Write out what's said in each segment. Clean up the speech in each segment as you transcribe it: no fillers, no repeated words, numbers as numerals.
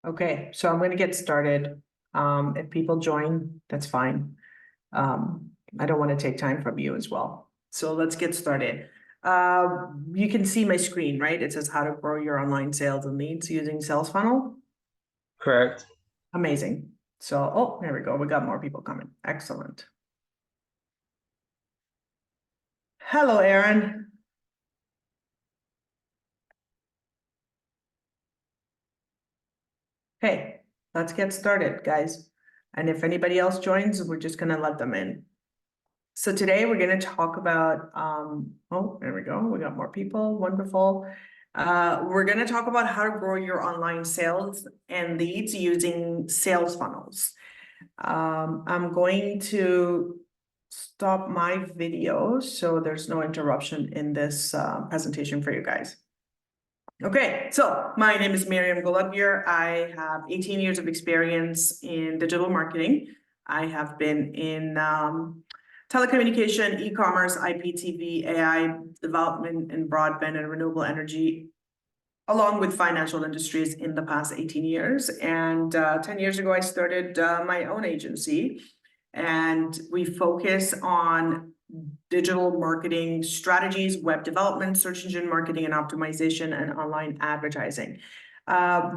Okay, so I'm going to get started. If people join, that's fine. I don't want to take time from you as well. So let's get started. You can see my screen, right? It says how to grow your online sales and leads using Sales Funnel. Correct. Amazing. So, oh, there we go. We got more people coming. Excellent. Hello, Aaron. Hey, let's get started, guys. And if anybody else joins, we're just going to let them in. So today we're going to talk about, oh, there we go. We got more people. Wonderful. We're going to talk about how to grow your online sales and leads using sales funnels. I'm going to stop my video so there's no interruption in this presentation for you guys. Okay, so my name is Miriam Golubgir. I have 18 years of experience in digital marketing. I have been in telecommunication, e-commerce, IPTV, AI development, and broadband and renewable energy, along with financial industries in the past 18 years. And 10 years ago, I started my own agency, and we focus on digital marketing strategies, web development, search engine marketing and optimization, and online advertising.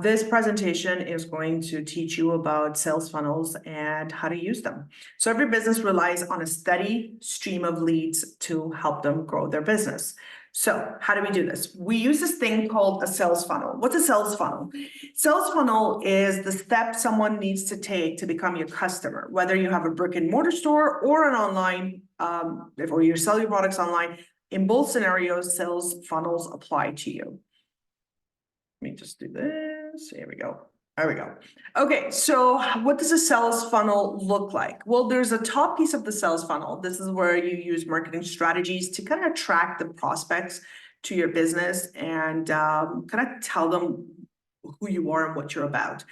This presentation is going to teach you about sales funnels and how to use them. So every business relies on a steady stream of leads to help them grow their business. So how do we do this? We use this thing called a sales funnel. What's a sales funnel? Sales funnel is the step someone needs to take to become your customer, whether you have a brick and mortar store or an online, or you sell your products online. In both scenarios, sales funnels apply to you. Let me just do this. Here we go. There we go. Okay, so what does a sales funnel look like? Well, there's a top piece of the sales funnel. This is where you use marketing strategies to kind of attract the prospects to your business and kind of tell them who you are and what you're about.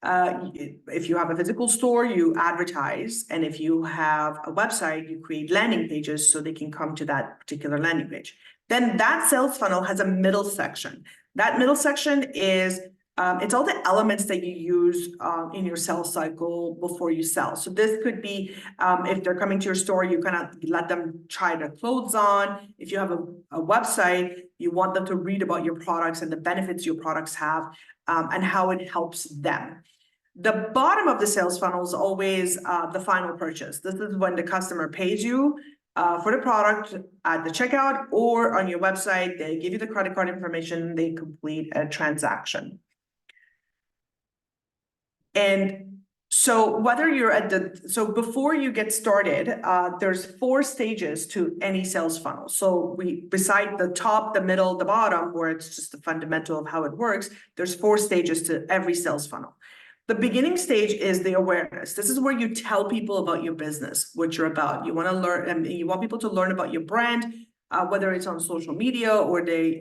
If you have a physical store, you advertise. And if you have a website, you create landing pages so they can come to that particular landing page. Then that sales funnel has a middle section. That middle section is it's all the elements that you use in your sales cycle before you sell. So this could be if they're coming to your store, you kind of let them try the clothes on. If you have a website, you want them to read about your products and the benefits your products have and how it helps them. The bottom of the sales funnel is always the final purchase. This is when the customer pays you for the product at the checkout or on your website. They give you the credit card information, they complete a transaction. And so whether you're so before you get started, there's 4 stages to any sales funnel. So beside the top, the middle, the bottom, where it's just the fundamental of how it works, there's 4 stages to every sales funnel. The beginning stage is the awareness. This is where you tell people about your business, what you're about. You want to learn, and you want people to learn about your brand, whether it's on social media or they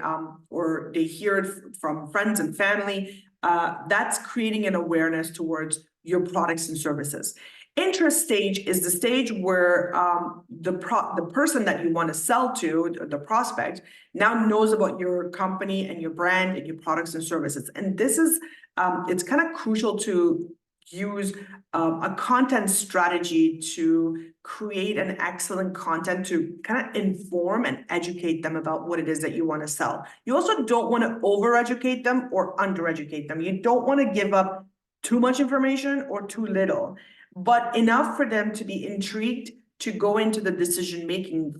hear it from friends and family. That's creating an awareness towards your products and services. Interest stage is the stage where the person that you want to sell to, the prospect, now knows about your company and your brand and your products and services. And this is it's kind of crucial to use a content strategy to create an excellent content to kind of inform and educate them about what it is that you want to sell. You also don't want to over-educate them or under-educate them. You don't want to give up too much information or too little, but enough for them to be intrigued to go into the decision-making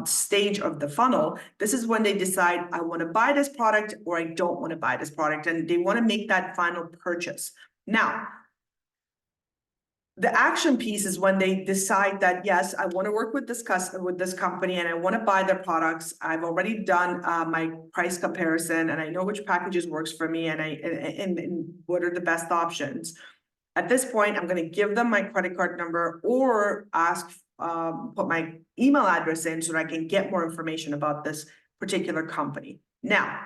stage of the funnel. This is when they decide, I want to buy this product or I don't want to buy this product, and they want to make that final purchase. Now, the action piece is when they decide that, yes, I want to work with this company and I want to buy their products. I've already done my price comparison and I know which packages works for me and what are the best options. At this point, I'm going to give them my credit card number or put my email address in so that I can get more information about this particular company. Now,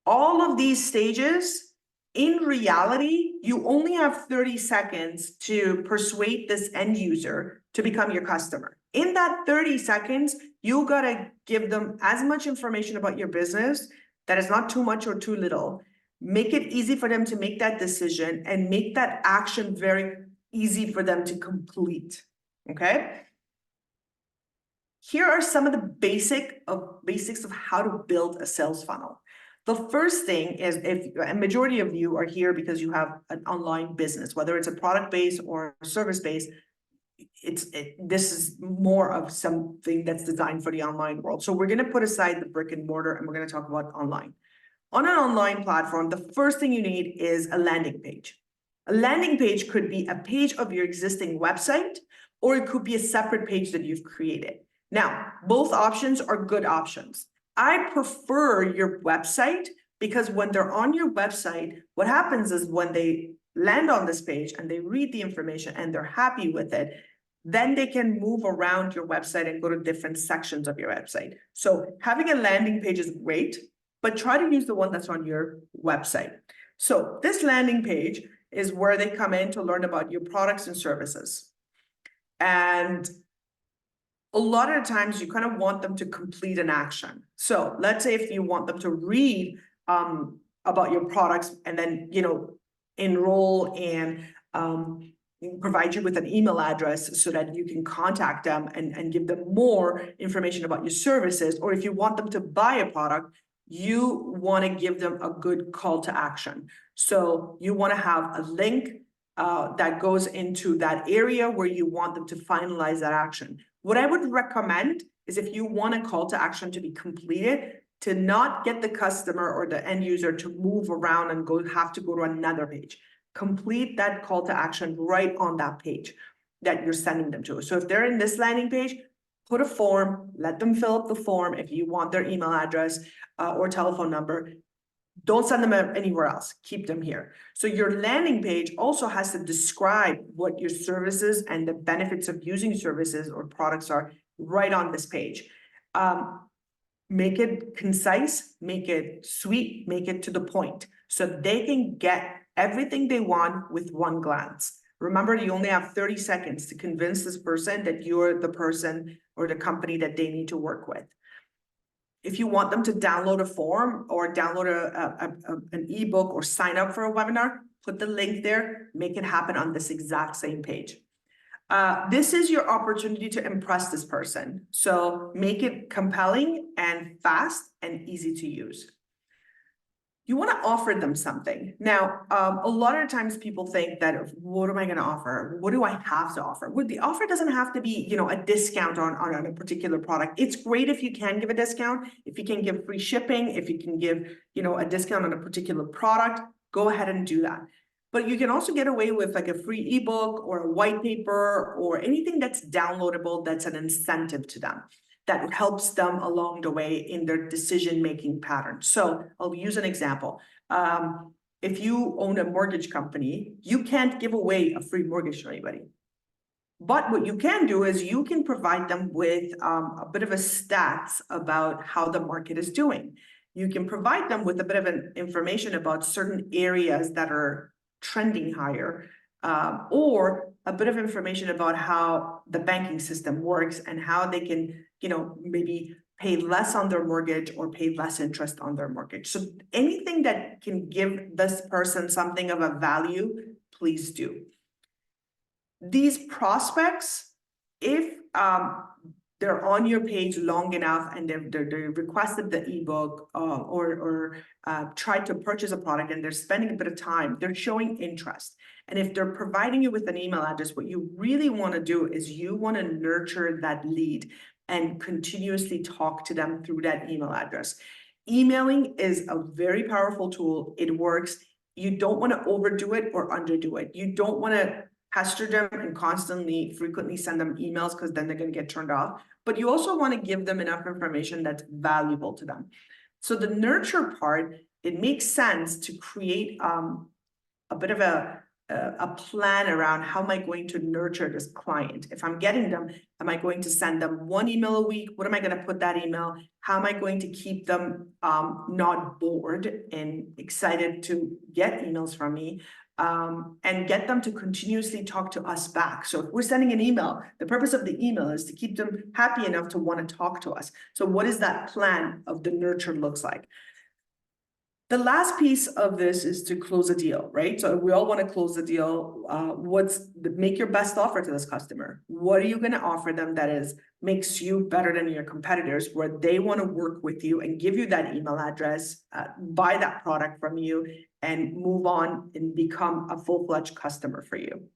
all of these stages, in reality, you only have 30 seconds to persuade this end user to become your customer. In that 30 seconds, you gotta give them as much information about your business that is not too much or too little, Make it easy for them to make that decision and make that action very easy for them to complete, okay? Here are some of the basics of how to build a sales funnel. The first thing is, if a majority of you are here because you have an online business, whether it's a product-based or service-based, this is more of something that's designed for the online world. So we're going to put aside the brick and mortar and we're going to talk about online. On an online platform, the first thing you need is a landing page. A landing page could be a page of your existing website, or it could be a separate page that you've created. Now, both options are good options. I prefer your website because when they're on your website, what happens is when they land on this page and they read the information and they're happy with it, then they can move around your website and go to different sections of your website. So having a landing page is great, but try to use the one that's on your website. So this landing page is where they come in to learn about your products and services. And a lot of the times you kind of want them to complete an action. So let's say if you want them to read about your products and then, enroll and provide you with an email address so that you can contact them and give them more information about your services. Or if you want them to buy a product, you want to give them a good call to action. So you want to have a link that goes into that area where you want them to finalize that action. What I would recommend is, if you want a call to action to be completed, to not get the customer or the end user to move around and have to go to another page. Complete that call to action right on that page that you're sending them to. So if they're in this landing page, put a form, let them fill up the form if you want their email address or telephone number. Don't send them anywhere else. Keep them here. So your landing page also has to describe what your services and the benefits of using services or products are right on this page. Make it concise, make it sweet, make it to the point so they can get everything they want with one glance. Remember, you only have 30 seconds to convince this person that you're the person or the company that they need to work with. If you want them to download a form or download an ebook or sign up for a webinar, put the link there, make it happen on this exact same page. This is your opportunity to impress this person. So make it compelling and fast and easy to use. You want to offer them something. Now, a lot of times people think that, what am I going to offer? What do I have to offer? Well, the offer doesn't have to be, a discount on a particular product. It's great if you can give a discount, if you can give free shipping, if you can give, a discount on a particular product, go ahead and do that. But you can also get away with like a free ebook or a white paper or anything that's downloadable that's an incentive to them, that helps them along the way in their decision-making pattern. So I'll use an example. If you own a mortgage company, you can't give away a free mortgage to anybody. But what you can do is you can provide them with a bit of a stats about how the market is doing. You can provide them with a bit of an information about certain areas that are trending higher, or a bit of information about how the banking system works and how they can, maybe pay less on their mortgage or pay less interest on their mortgage. So anything that can give this person something of a value, please do. These prospects, if they're on your page long enough and they requested the ebook or tried to purchase a product and they're spending a bit of time, they're showing interest. And if they're providing you with an email address, what you really want to do is you want to nurture that lead and continuously talk to them through that email address. Emailing is a very powerful tool. It works. You don't want to overdo it or underdo it. You don't want to pester them and frequently send them emails, because then they're going to get turned off. But you also want to give them enough information that's valuable to them. So the nurture part, it makes sense to create a bit of a plan around how am I going to nurture this client. If I'm getting them, am I going to send them one email a week? What am I going to put that email? How am I going to keep them not bored and excited to get emails from me? And get them to continuously talk to us back. So if we're sending an email, the purpose of the email is to keep them happy enough to want to talk to us. So what is that plan of the nurture looks like? The last piece of this is to close a deal, right? So we all want to close the deal. Make your best offer to this customer. What are you going to offer them that makes you better than your competitors, where they want to work with you and give you that email address, buy that product from you, and move on and become a full-fledged customer for you.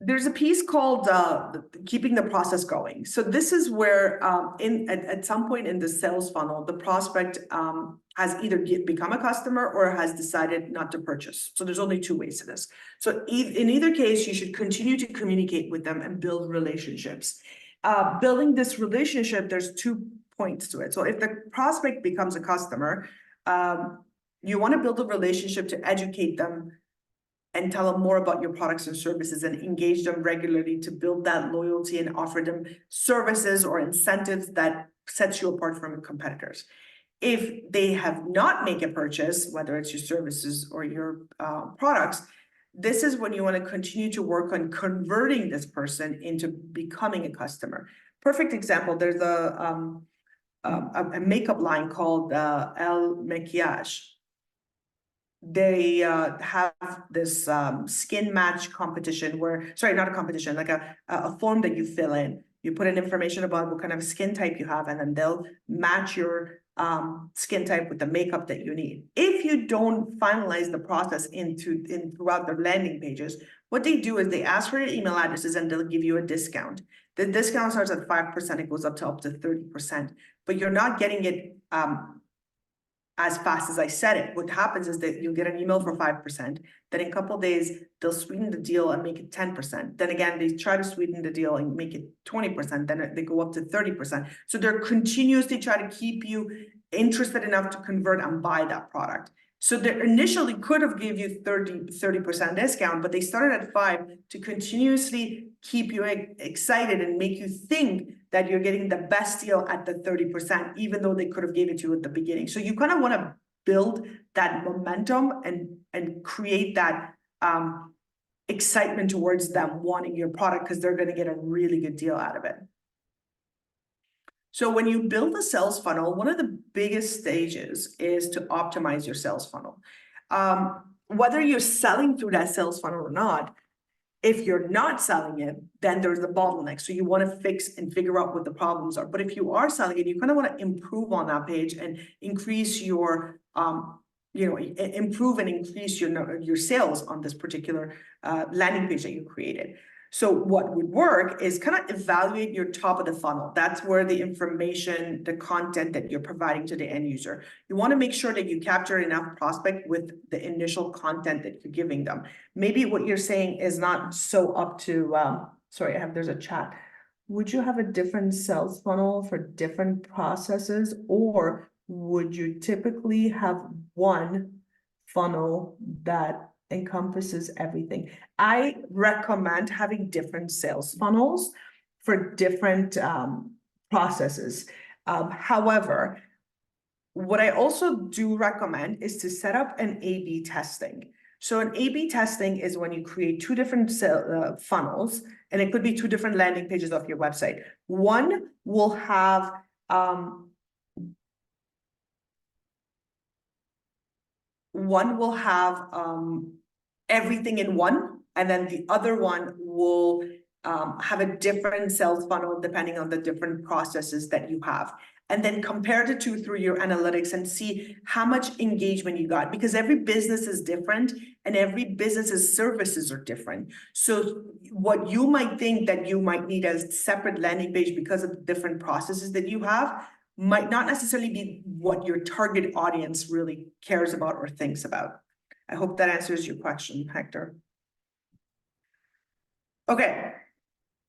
There's a piece called keeping the process going. So this is where at some point in the sales funnel, the prospect has either become a customer or has decided not to purchase. So there's only two ways to this. So in either case, you should continue to communicate with them and build relationships. Building this relationship, there's 2 points to it. So if the prospect becomes a customer, you want to build a relationship to educate them and tell them more about your products and services and engage them regularly to build that loyalty and offer them services or incentives that sets you apart from competitors. If they have not made a purchase, whether it's your services or your products, this is when you want to continue to work on converting this person into becoming a customer. Perfect example, there's a makeup line called El Maquillage. They have this skin match competition where, sorry, not a competition, like a form that you fill in. You put in information about what kind of skin type you have, and then they'll match your skin type with the makeup that you need. If you don't finalize the process throughout their landing pages, what they do is they ask for your email addresses and they'll give you a discount. The discount starts at 5%, it goes up to 30%, but you're not getting it as fast as I said it. What happens is that you'll get an email for 5%. Then in a couple of days, they'll sweeten the deal and make it 10%. Then again, they try to sweeten the deal and make it 20%. Then they go up to 30%. So they're continuously trying to keep you interested enough to convert and buy that product. So they initially could have give you 30% discount, but they started at 5 to continuously keep you excited and make you think that you're getting the best deal at the 30%, even though they could have gave it to you at the beginning. So you kind of want to build that momentum and create that excitement towards them wanting your product, because they're going to get a really good deal out of it. So when you build a sales funnel, one of the biggest stages is to optimize your sales funnel. Whether you're selling through that sales funnel or not, if you're not selling it, then there's the bottleneck. So you want to fix and figure out what the problems are. But if you are selling it, you kind of want to improve on that page and increase your, improve and increase your sales on this particular landing page that you created. So what would work is kind of evaluate your top of the funnel. That's where the information, the content that you're providing to the end user. You want to make sure that you capture enough prospect with the initial content that you're giving them. Maybe what you're saying is not so up to, there's a chat. Would you have a different sales funnel for different processes, or would you typically have one funnel that encompasses everything? I recommend having different sales funnels for different processes. However, what I also do recommend is to set up an A/B testing. So an A/B testing is when you create two different funnels, and it could be two different landing pages of your website. One will have everything in one, and then the other one will have a different sales funnel depending on the different processes that you have. And then compare the two through your analytics and see how much engagement you got, because every business is different and every business's services are different. So what you might think that you might need a separate landing page because of the different processes that you have might not necessarily be what your target audience really cares about or thinks about. I hope that answers your question, Hector. Okay,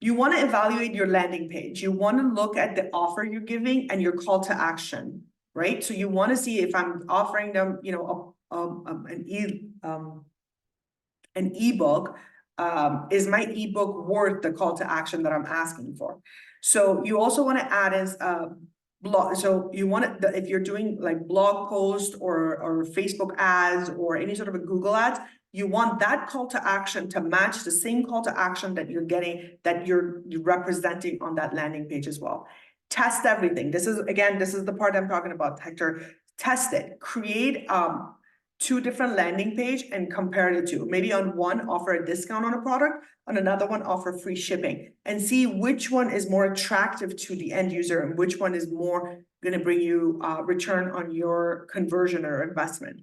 you want to evaluate your landing page. You want to look at the offer you're giving and your call to action, right? So you want to see if I'm offering them, an ebook, is my ebook worth the call to action that I'm asking for? So you also want to add as blog. So you want to, if you're doing like blog posts or Facebook ads or any sort of a Google ads, you want that call to action to match the same call to action that you're getting, that you're representing on that landing page as well. test everything. This is the part I'm talking about, Hector. Test it, create, 2 different landing page and compare the two. Maybe on one, offer a discount on a product, on another one, offer free shipping, and see which one is more attractive to the end user and which one is more gonna bring you, return on your conversion or investment.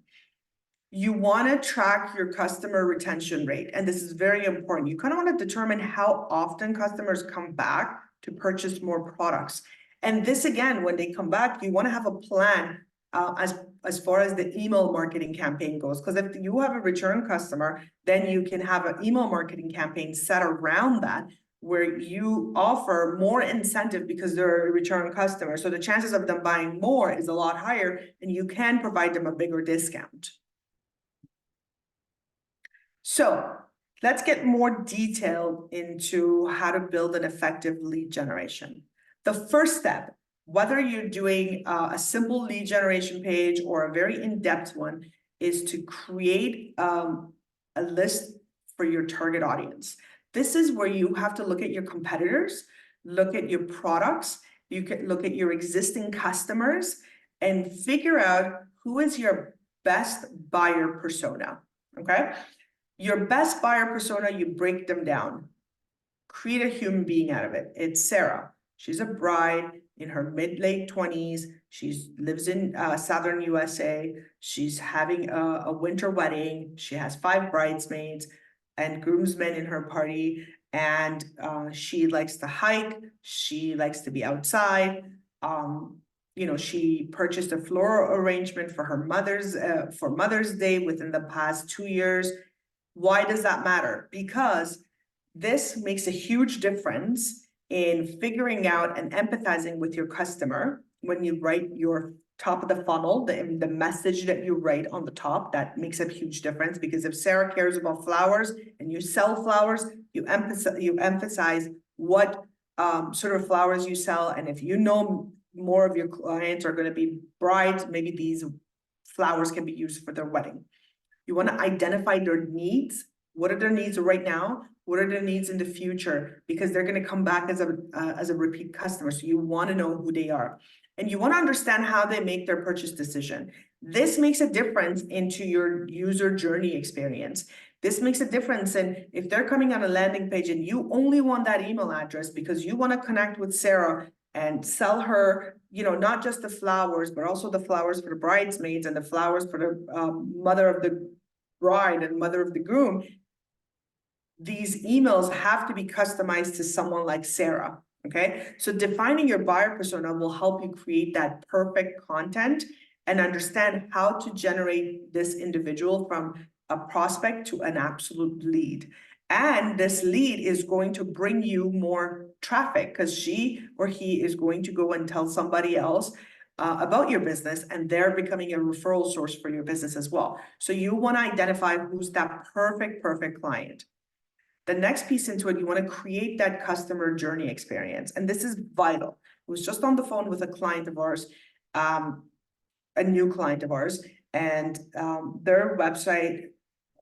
You wanna track your customer retention rate, and this is very important. You kind of wanna determine how often customers come back to purchase more products. And this, again, when they come back, you wanna have a plan, as far as the email marketing campaign goes. Because if you have a return customer, then you can have an email marketing campaign set around that, where you offer more incentive because they're a return customer. So the chances of them buying more is a lot higher, and you can provide them a bigger discount. So let's get more detailed into how to build an effective lead generation. The first step, whether you're doing a simple lead generation page or a very in-depth one, is to create a list for your target audience. This is where you have to look at your competitors, look at your products, you can look at your existing customers, and figure out who is your best buyer persona, okay? Your best buyer persona, you break them down. Create a human being out of it. It's Sarah. She's a bride in her mid-late 20s. She lives in southern USA. She's having a winter wedding. She has 5 bridesmaids and groomsmen in her party. And she likes to hike. She likes to be outside. You know, she purchased a floral arrangement for her Mother's Day within the past 2 years. Why does that matter? Because this makes a huge difference in figuring out and empathizing with your customer when you write your top of the funnel, the message that you write on the top. That makes a huge difference, because if Sarah cares about flowers and you sell flowers, you emphasize what sort of flowers you sell. And if you know more of your clients are going to be brides, maybe these flowers can be used for their wedding. You want to identify their needs. What are their needs right now? What are their needs in the future? Because they're going to come back as a repeat customer. So you want to know who they are. And you want to understand how they make their purchase decision. This makes a difference into your user journey experience. This makes a difference in if they're coming on a landing page and you only want that email address because you want to connect with Sarah and sell her, you know, not just the flowers, but also the flowers for the bridesmaids and the flowers for the mother of the bride and mother of the groom. These emails have to be customized to someone like Sarah, okay? So defining your buyer persona will help you create that perfect content and understand how to generate this individual from a prospect to an absolute lead. And this lead is going to bring you more traffic because she or he is going to go and tell somebody else about your business, and they're becoming a referral source for your business as well. So you want to identify who's that perfect client. The next piece into it, you want to create that customer journey experience. And this is vital. I was just on the phone with a client of ours, a new client of ours, and their website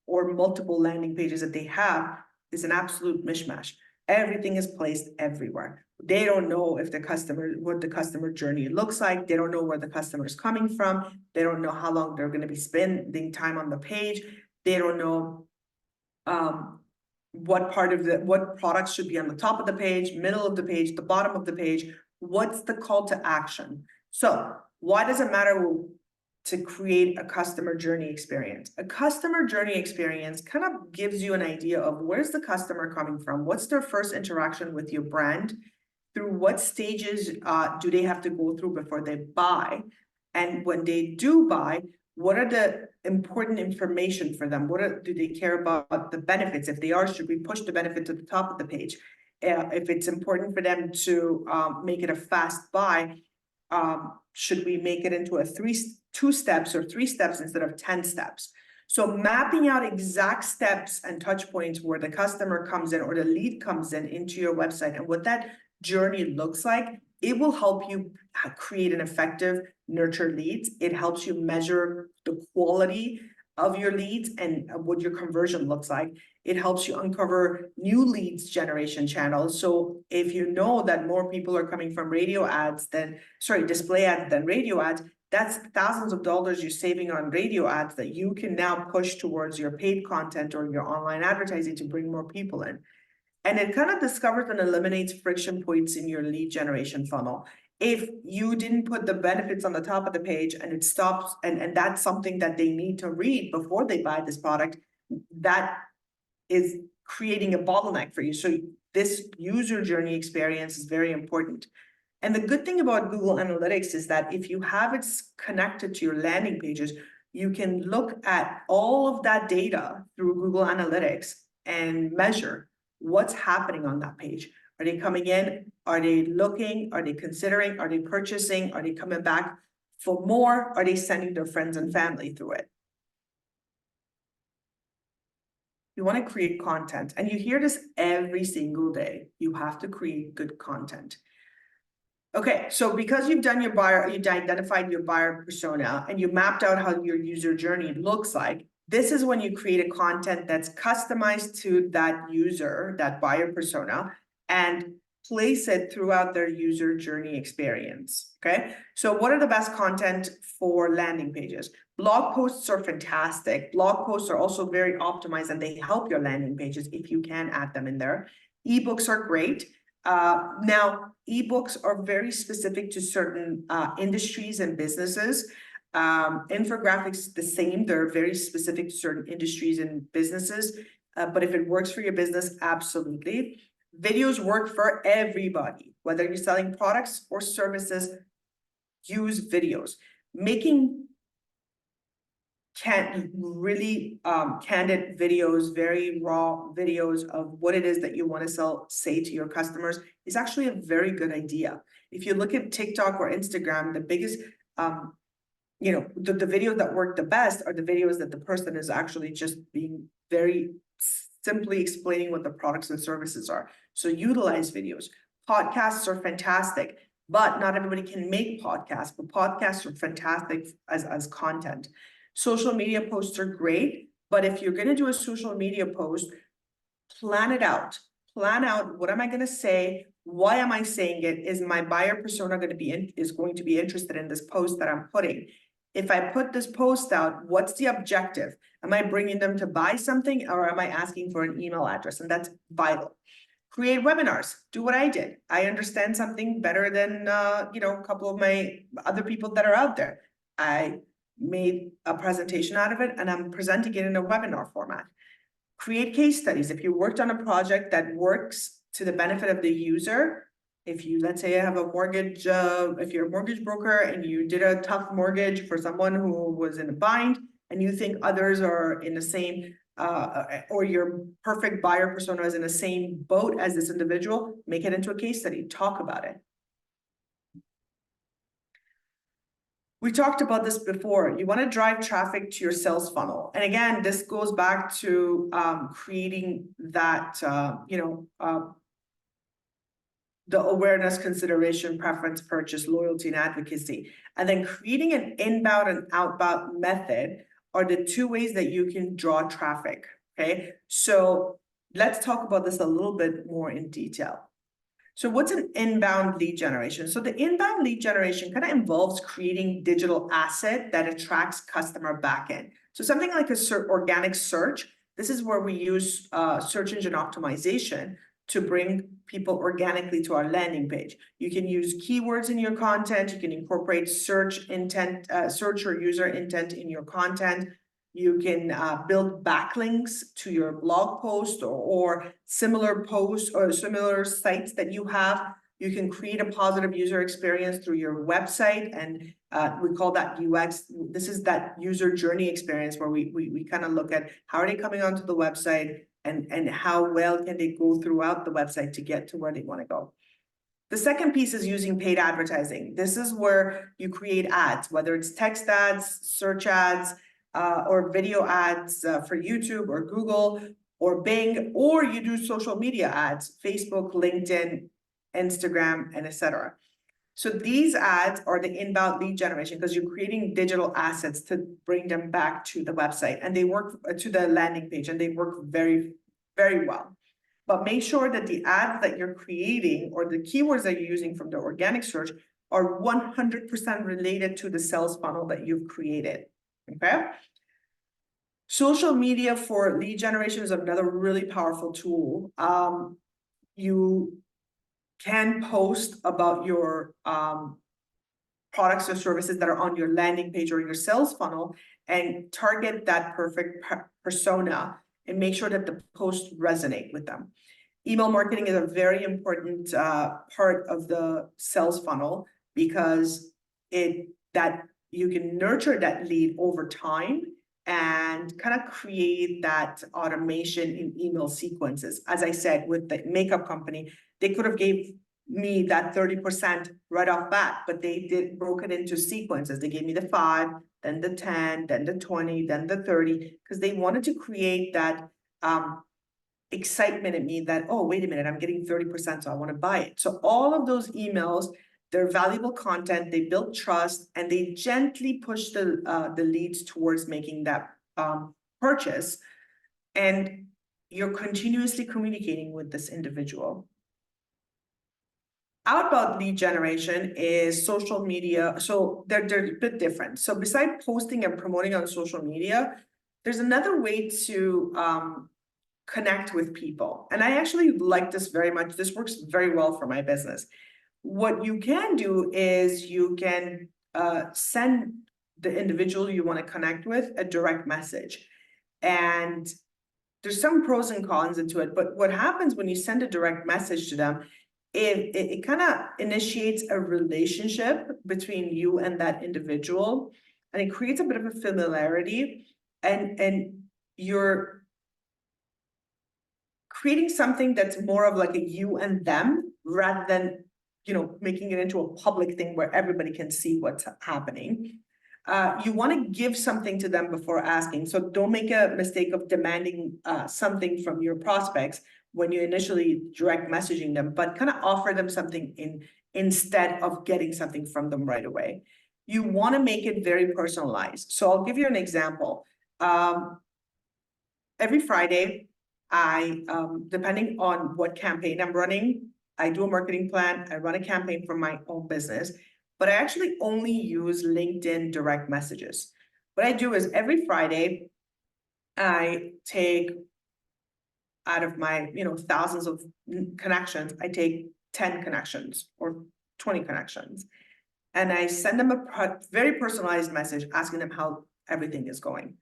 or multiple landing pages that they have is an absolute mishmash. Everything is placed everywhere. They don't know if what the customer journey looks like. They don't know where the customer is coming from. They don't know how long they're going to be spending time on the page. They don't know what products should be on the top of the page, middle of the page, the bottom of the page. What's the call to action? So why does it matter to create a customer journey experience? A customer journey experience kind of gives you an idea of where's the customer coming from? What's their first interaction with your brand? Through what stages do they have to go through before they buy? And when they do buy, what are the important information for them? Do they care about the benefits? If they are, should we push the benefit to the top of the page? If it's important for them to make it a fast buy, should we make it into 2 steps or 3 steps instead of 10 steps? So mapping out exact steps and touch points where the customer comes in or the lead comes in into your website and what that journey looks like, it will help you create an effective nurture leads. It helps you measure the quality of your leads and what your conversion looks like. It helps you uncover new leads generation channels. So if you know that more people are coming from display ads than radio ads, that's thousands of dollars you're saving on radio ads that you can now push towards your paid content or your online advertising to bring more people in. And it kind of discovers and eliminates friction points in your lead generation funnel. If you didn't put the benefits on the top of the page and it stops, and that's something that they need to read before they buy this product, that is creating a bottleneck for you. So this user journey experience is very important. And the good thing about Google Analytics is that if you have it connected to your landing pages, you can look at all of that data through Google Analytics and measure what's happening on that page. Are they coming in? Are they looking? Are they considering? Are they purchasing? Are they coming back for more? Are they sending their friends and family through it? You want to create content, and you hear this every single day. You have to create good content. Okay, so because you've done your buyer, you've identified your buyer persona and you mapped out how your user journey looks like, this is when you create a content that's customized to that user, that buyer persona, and place it throughout their user journey experience. Okay, so what are the best content for landing pages? Blog posts are fantastic. Blog posts are also very optimized and they help your landing pages if you can add them in there. Ebooks are great. Now, ebooks are very specific to certain industries and businesses. Infographics, the same, they're very specific to certain industries and businesses. But if it works for your business, absolutely. Videos work for everybody, whether you're selling products or services, use videos. Making really candid videos, very raw videos of what it is that you want to say to your customers is actually a very good idea. If you look at TikTok or Instagram, the biggest, the videos that work the best are the videos that the person is actually just being very simply explaining what the products and services are. So utilize videos. Podcasts are fantastic, but not everybody can make podcasts, but podcasts are fantastic as content. Social media posts are great, but if you're going to do a social media post, plan it out. Plan out, what am I going to say? Why am I saying it? Is my buyer persona going to be interested in this post that I'm putting? If I put this post out, what's the objective? Am I bringing them to buy something, or am I asking for an email address? And that's vital. Create webinars. Do what I did. I understand something better than a couple of my other people that are out there. I made a presentation out of it and I'm presenting it in a webinar format. Create case studies. If you worked on a project that works to the benefit of the user, if you, let's say, have a mortgage, if you're a mortgage broker and you did a tough mortgage for someone who was in a bind and you think others are in the same, or your perfect buyer persona is in the same boat as this individual, make it into a case study, talk about it. We talked about this before. You want to drive traffic to your sales funnel. And again, this goes back to creating that, the awareness, consideration, preference, purchase, loyalty, and advocacy. And then creating an inbound and outbound method are the two ways that you can draw traffic, okay? So let's talk about this a little bit more in detail. So what's an inbound lead generation? So the inbound lead generation kind of involves creating digital asset that attracts customer back in. So something like organic search, this is where we use search engine optimization to bring people organically to our landing page. You can use keywords in your content. You can incorporate search intent, search or user intent in your content. You can build backlinks to your blog post or similar posts or similar sites that you have. You can create a positive user experience through your website, and we call that UX. This is that user journey experience where we kind of look at how are they coming onto the website and how well can they go throughout the website to get to where they want to go. The second piece is using paid advertising. This is where you create ads, whether it's text ads, search ads, or video ads for YouTube or Google or Bing, or you do social media ads, Facebook, LinkedIn, Instagram, and etc. So these ads are the inbound lead generation because you're creating digital assets to bring them back to the website, and they work to the landing page, and they work very very well. But make sure that the ads that you're creating or the keywords that you're using from the organic search are 100% related to the sales funnel that you've created, okay? Social media for lead generation is another really powerful tool. You can post about your products or services that are on your landing page or your sales funnel and target that perfect persona and make sure that the posts resonate with them. Email marketing is a very important part of the sales funnel because that you can nurture that lead over time and kind of create that automation in email sequences. As I said, with the makeup company, they could have gave me that 30% right off bat, but they broke it into sequences. They gave me the 5, then the 10, then the 20, then the 30, because they wanted to create that excitement in me that, oh, wait a minute, I'm getting 30%, so I want to buy it. So all of those emails, they're valuable content, they build trust, and they gently push the leads towards making that purchase. And you're continuously communicating with this individual. Outbound lead generation is social media. So they're a bit different. So besides posting and promoting on social media, there's another way to connect with people. And I actually like this very much. This works very well for my business. What you can do is you can send the individual you want to connect with a direct message. And there's some pros and cons into it. But what happens when you send a direct message to them, it kind of initiates a relationship between you and that individual. And it creates a bit of a familiarity. And you're creating something that's more of like a you and them rather than, making it into a public thing where everybody can see what's happening. You want to give something to them before asking. So don't make a mistake of demanding something from your prospects when you initially direct messaging them, but kind of offer them something instead of getting something from them right away. You want to make it very personalized. So I'll give you an example. Every Friday, I, depending on what campaign I'm running, I do a marketing plan, I run a campaign for my own business, but I actually only use LinkedIn direct messages. What I do is every Friday, I take out of my, thousands of connections, I take 10 connections or 20 connections. And I send them a very personalized message asking them how everything is going.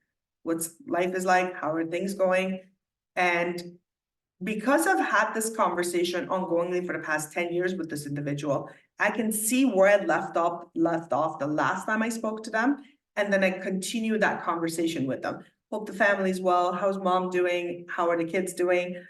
What's life is like, how are things going? And because I've had this conversation ongoingly for the past 10 years with this individual, I can see where I left off the last time I spoke to them. And then I continue that conversation with them. Hope the family's well. How's mom doing? How are the kids doing?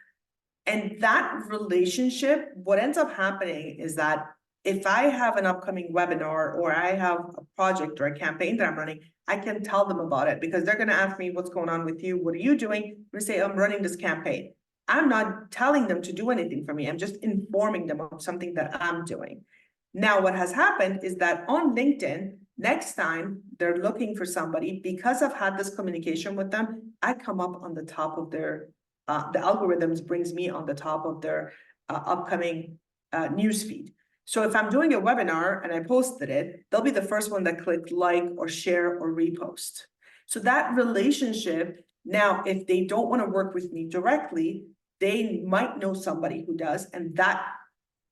And that relationship, what ends up happening is that if I have an upcoming webinar or I have a project or a campaign that I'm running, I can tell them about it because they're going to ask me what's going on with you. What are you doing? I'm going to say, I'm running this campaign. I'm not telling them to do anything for me. I'm just informing them of something that I'm doing. Now, what has happened is that on LinkedIn, next time they're looking for somebody, because I've had this communication with them, I come up on the top of their, the algorithms brings me on the top of their upcoming newsfeed. So if I'm doing a webinar and I posted it, they'll be the first one that clicked like or share or repost. So that relationship, now, if they don't want to work with me directly, they might know somebody who does, and that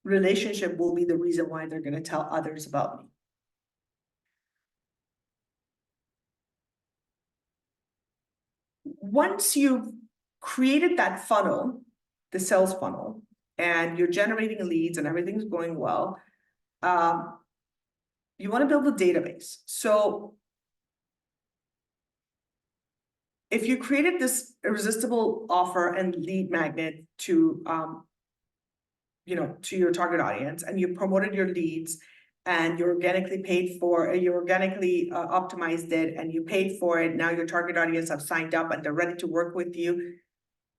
relationship will be the reason why they're going to tell others about me. Once you've created that funnel, the sales funnel, and you're generating leads and everything's going well, you want to build a database. So if you created this irresistible offer and lead magnet to, to your target audience, and you promoted your leads, and you organically paid for, you organically optimized it, and you paid for it. Now your target audience have signed up and they're ready to work with you.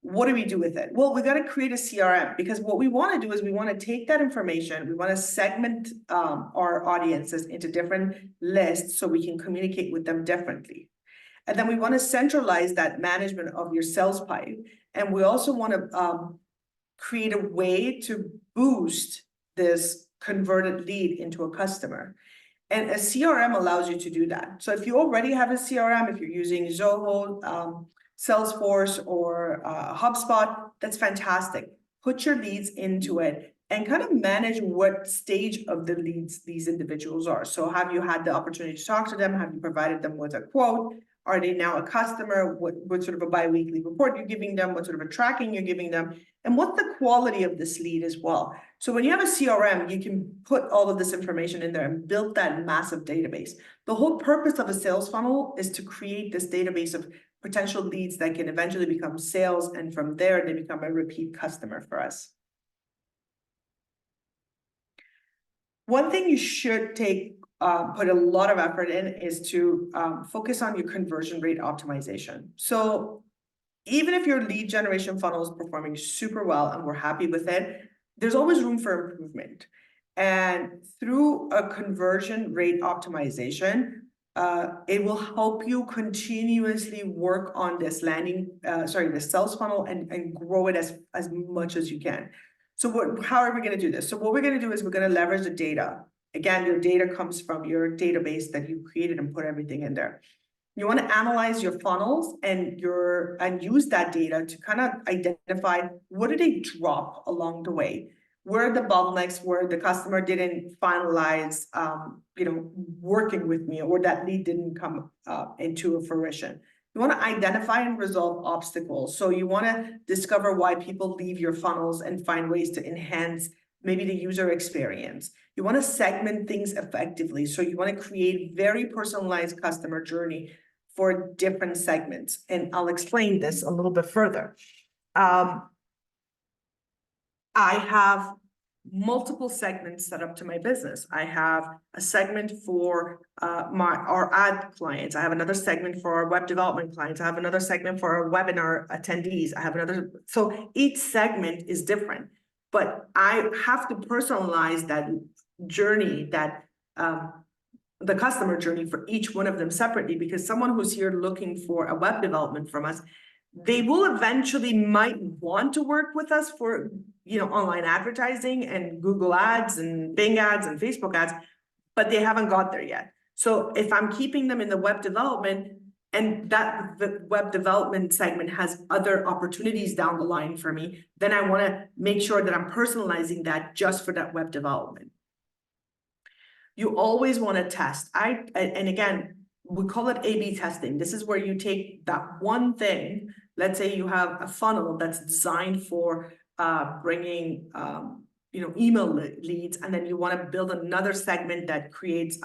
What do we do with it? Well, we got to create a CRM, because what we want to do is we want to take that information, we want to segment our audiences into different lists so we can communicate with them differently. And then we want to centralize that management of your sales pipe And we also want to create a way to boost this converted lead into a customer. And a CRM allows you to do that. So if you already have a CRM, if you're using Zoho, Salesforce, or HubSpot, that's fantastic. Put your leads into it and kind of manage what stage of the leads these individuals are. So have you had the opportunity to talk to them? Have you provided them with a quote? Are they now a customer? What sort of a biweekly report you're giving them? What sort of a tracking you're giving them? And what's the quality of this lead as well? So when you have a CRM, you can put all of this information in there and build that massive database. The whole purpose of a sales funnel is to create this database of potential leads that can eventually become sales, and from there, they become a repeat customer for us. One thing you should put a lot of effort in is to focus on your conversion rate optimization. So even if your lead generation funnel is performing super well and we're happy with it, there's always room for improvement. And through a conversion rate optimization, it will help you continuously work on this the sales funnel and grow it as much as you can. So how are we going to do this? So what we're going to do is we're going to leverage the data. Again, your data comes from your database that you created and put everything in there. You want to analyze your funnels and use that data to kind of identify what did they drop along the way? Where are the bottlenecks where the customer didn't finalize, working with me, or that lead didn't come into fruition. You want to identify and resolve obstacles. So you want to discover why people leave your funnels and find ways to enhance maybe the user experience. You want to segment things effectively. So you want to create very personalized customer journey for different segments. And I'll explain this a little bit further. I have multiple segments set up to my business. I have a segment for our ad clients. I have another segment for our web development clients. I have another segment for our webinar attendees. I have another. So each segment is different, but I have to personalize that journey, the customer journey for each one of them separately, because someone who's here looking for a web development from us, they will eventually might want to work with us for online advertising and Google ads and Bing ads and Facebook ads, but they haven't got there yet. So if I'm keeping them in the web development, and that the web development segment has other opportunities down the line for me, then I want to make sure that I'm personalizing that just for that web development. You always want to test. And again, we call it A/B testing. This is where you take that one thing. Let's say you have a funnel that's designed for bringing email leads, and then you want to build another segment that creates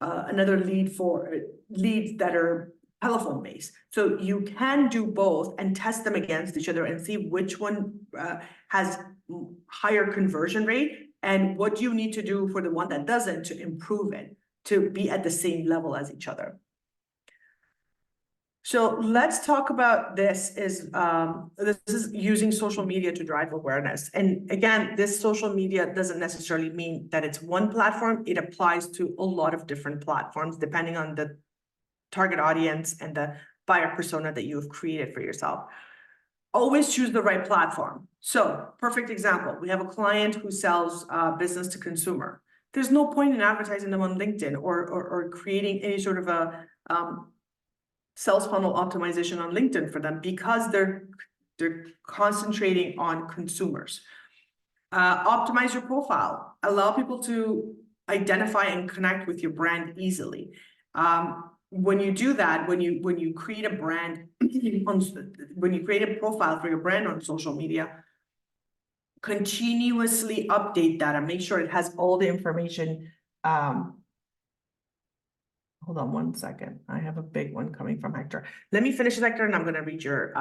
another lead for leads that are telephone based. So you can do both and test them against each other and see which one has higher conversion rate, and what you need to do for the one that doesn't to improve it to be at the same level as each other. So let's talk about this is using social media to drive awareness. And again, this social media doesn't necessarily mean that it's one platform. It applies to a lot of different platforms, depending on the target audience and the buyer persona that you have created for yourself. Always choose the right platform. So perfect example, we have a client who sells business to consumer. There's no point in advertising them on LinkedIn or creating any sort of a sales funnel optimization on LinkedIn for them, because they're concentrating on consumers. Optimize your profile. Allow people to identify and connect with your brand easily. When you do that, when you create a brand, when you create a profile for your brand on social media, continuously update that and make sure it has all the information. Hold on one second. I have a big one coming from Hector. Let me finish, Hector, and I'm going to read your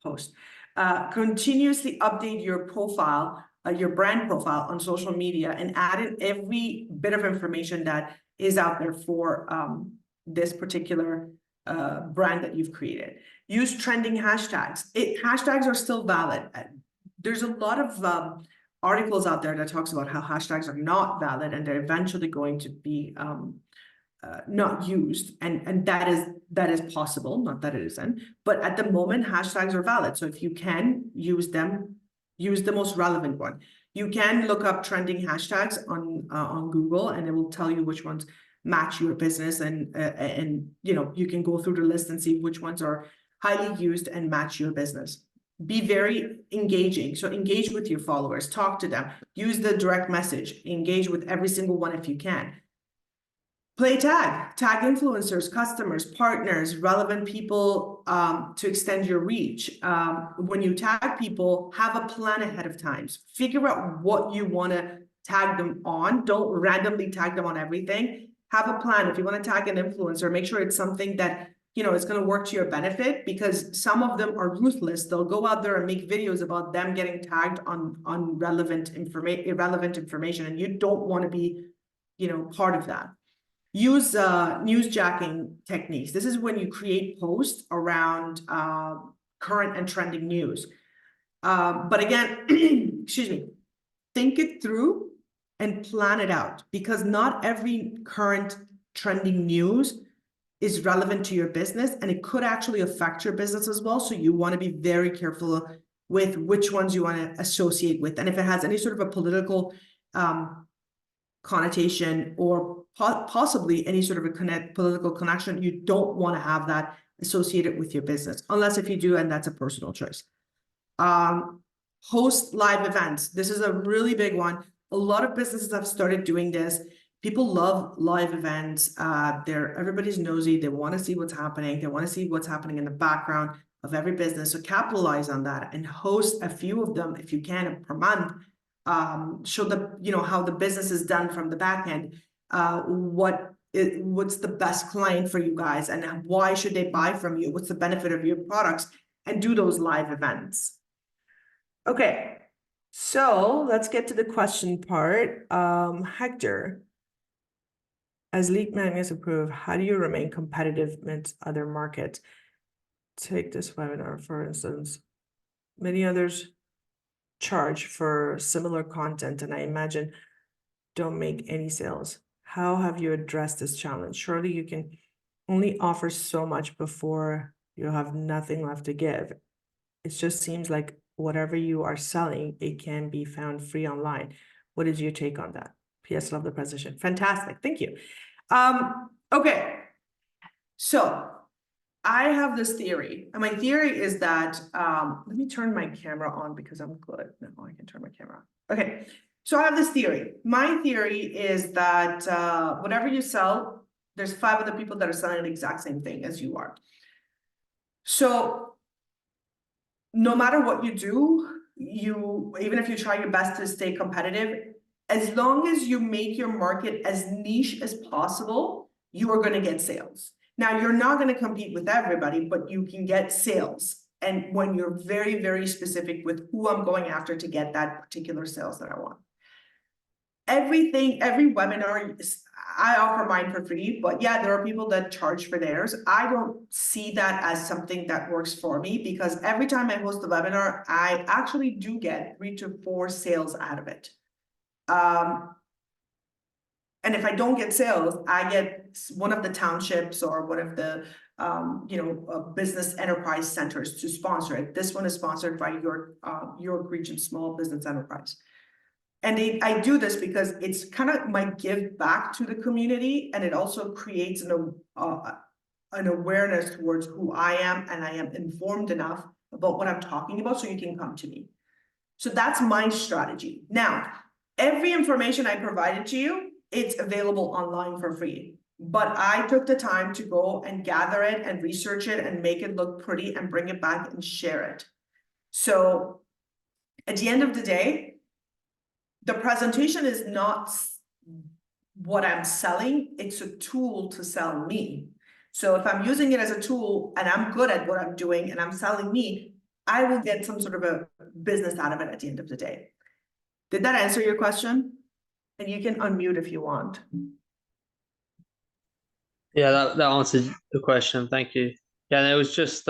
post. Continuously update your profile, your brand profile on social media, and add in every bit of information that is out there for this particular brand that you've created. Use trending hashtags. Hashtags are still valid. There's a lot of articles out there that talks about how hashtags are not valid and they're eventually going to be not used, and that is possible, not that it isn't, but at the moment hashtags are valid. So if you can use them, use the most relevant one. You can look up trending hashtags on Google, and it will tell you which ones match your business, and you know, you can go through the list and see which ones are highly used and match your business. Be very engaging. So engage with your followers, talk to them, use the direct message, engage with every single one if you can. Play tag influencers, customers, partners, relevant people to extend your reach. When you tag people, have a plan ahead of time. Figure out what you want to tag them on. Don't randomly tag them on everything. Have a plan. If you want to tag an influencer, make sure it's something that, you know, it's going to work to your benefit, because some of them are ruthless. They'll go out there and make videos about them getting tagged on irrelevant information, and you don't want to be, you know, part of that. Use newsjacking techniques. This is when you create posts around current and trending news. But again, excuse me, think it through and plan it out, because not every current trending news is relevant to your business, and it could actually affect your business as well. So you want to be very careful with which ones you want to associate with. And if it has any sort of a political connotation, or possibly any sort of a political connection, you don't want to have that associated with your business, unless if you do, and that's a personal choice. Host live events. This is a really big one. A lot of businesses have started doing this. People love live events. Everybody's nosy. They want to see what's happening. They want to see what's happening in the background of every business. So capitalize on that and host a few of them if you can per month. Show the, you know, how the business is done from the back end. What's the best client for you guys, and why should they buy from you? What's the benefit of your products? And do those live events. Okay, so let's get to the question part. Hector, as Lead Magnets approved, how do you remain competitive against other markets? Take this webinar, for instance. Many others charge for similar content, and I imagine don't make any sales. How have you addressed this challenge? Surely you can only offer so much before you have nothing left to give. It just seems like whatever you are selling, it can be found free online. What is your take on that? PS, love the presentation. Fantastic, thank you. Okay, so I have this theory, and my theory is that, let me turn my camera on because I'm good. No, I can turn my camera on. Okay, so I have this theory. My theory is that whatever you sell, there's 5 other people that are selling the exact same thing as you are. So no matter what you do, even if you try your best to stay competitive, as long as you make your market as niche as possible, you are going to get sales. Now, you're not going to compete with everybody, but you can get sales. And when you're very, very specific with who I'm going after to get that particular sales that I want. Every webinar, I offer mine for free, but yeah, there are people that charge for theirs. I don't see that as something that works for me, because every time I host a webinar, I actually do get 3 to 4 sales out of it. And if I don't get sales, I get one of the townships or one of the business enterprise centers to sponsor it. This one is sponsored by York Region Small Business Enterprise. And I do this because it's kind of my give back to the community, and it also creates an awareness towards who I am, and I am informed enough about what I'm talking about so you can come to me. So that's my strategy. Now, every information I provided to you, it's available online for free. But I took the time to go and gather it and research it and make it look pretty and bring it back and share it. So at the end of the day, the presentation is not what I'm selling, it's a tool to sell me. So if I'm using it as a tool and I'm good at what I'm doing and I'm selling me, I will get some sort of a business out of it at the end of the day. Did that answer your question? And you can unmute if you want. Yeah, that answered the question. Thank you. Yeah, and it was just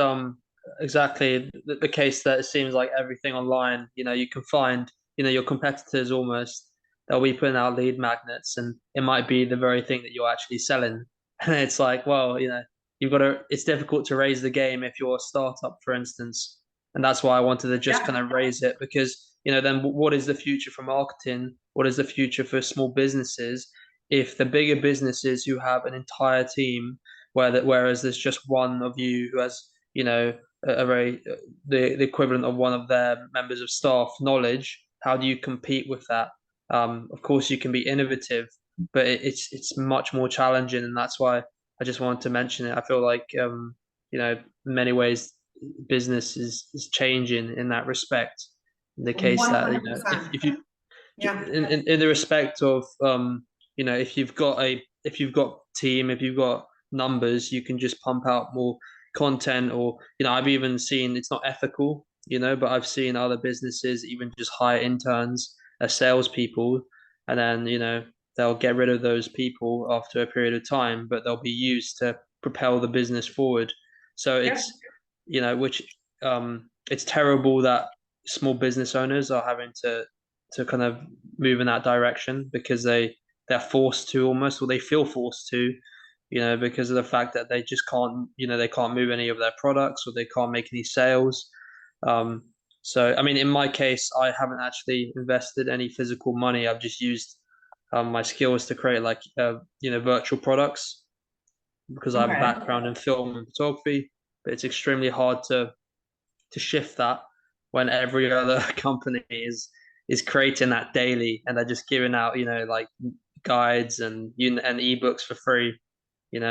exactly the case that it seems like everything online, you can find, your competitors almost, they'll be putting out lead magnets, and it might be the very thing that you're actually selling. And it's like, well, you've got to, it's difficult to raise the game if you're a startup, for instance. And that's why I wanted to just Yeah. kind of raise it because, then what is the future for marketing? What is the future for small businesses? If the bigger businesses who have an entire team, whereas there's just one of you who has, a very, the equivalent of one of their members of staff knowledge, how do you compete with that? Of course, you can be innovative, but it's much more challenging, and that's why I just wanted to mention it. I feel like in many ways business is changing in that respect. In the case that 100%. if you Yeah. in the respect of if you've got team, if you've got numbers, you can just pump out more content, or I've even seen it's not ethical, but I've seen other businesses even just hire interns as salespeople, and then they'll get rid of those people after a period of time, but they'll be used to propel the business forward. So Yeah. it's which it's terrible that small business owners are having to kind of move in that direction because they're forced to almost, or they feel forced to, because of the fact that they just can't, they can't move any of their products, or they can't make any sales. Um, so, I mean, in my case, I haven't actually invested any physical money. I've just used my skills to create like virtual products because I have a Okay. background in film and photography. But it's extremely hard to shift that when every other company is creating that daily, and they're just giving out like guides and ebooks for free.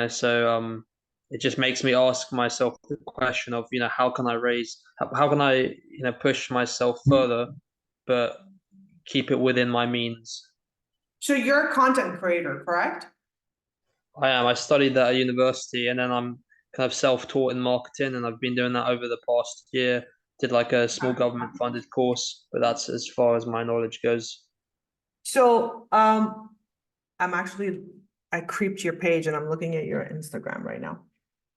So it just makes me ask myself the question of how can I how can I push myself further but keep it within my means. So you're a content creator, correct? I studied that at university, and then I'm kind of self-taught in marketing, and I've been doing that over the past year. Did like a small government-funded course, but that's as far as my knowledge goes. So, I creeped your page and I'm looking at your Instagram right now.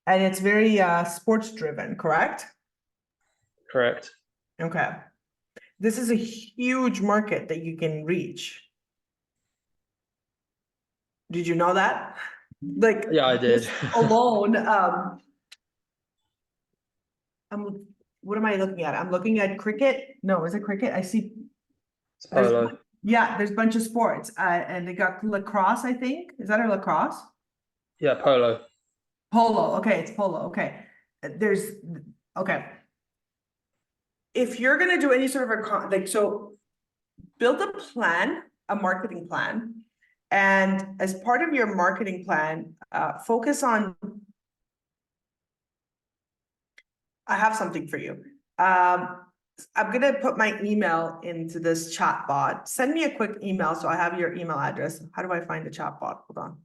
And it's very sports driven, correct? Correct. Okay. This is a huge market that you can reach. Did you know that? Like, Yeah, I did. this alone, what am I looking at? I'm looking at cricket. No, is it cricket? I see. It's polo. Yeah, there's a bunch of sports, and they got lacrosse, I think. Is that a lacrosse? Yeah, polo. Polo. Okay, it's polo. Okay. There's, okay. If you're gonna do any sort of so build a plan, a marketing plan. And as part of your marketing plan, focus on, I have something for you. I'm gonna put my email into this chat bot. Send me a quick email so I have your email address. How do I find the chat bot? Hold on.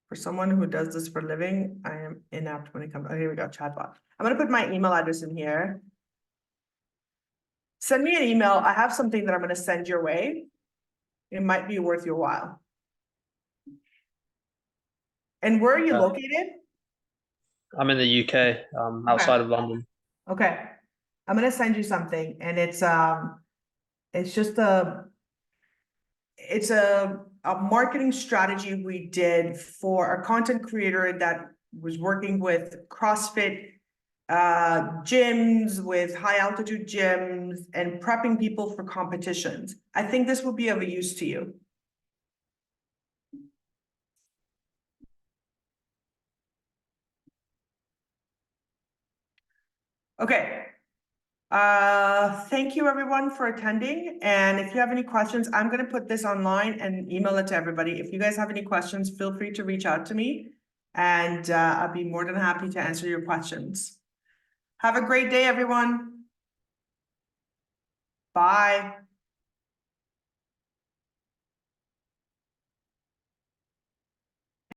For someone who does this for a living, I am inept when it comes. Oh, here we go, chat bot. I'm gonna put my email address in here. Send me an email. I have something that I'm gonna send your way. It might be worth your while. And where are you located? I'm in the UK, outside of London. Okay. I'm gonna send you something, and it's just it's a marketing strategy we did for a content creator that was working with CrossFit gyms, with high altitude gyms, and prepping people for competitions. I think this will be of use to you. Okay. Thank you everyone for attending. And if you have any questions, I'm gonna put this online and email it to everybody. If you guys have any questions, feel free to reach out to me. And I'll be more than happy to answer your questions. Have a great day, everyone. Bye.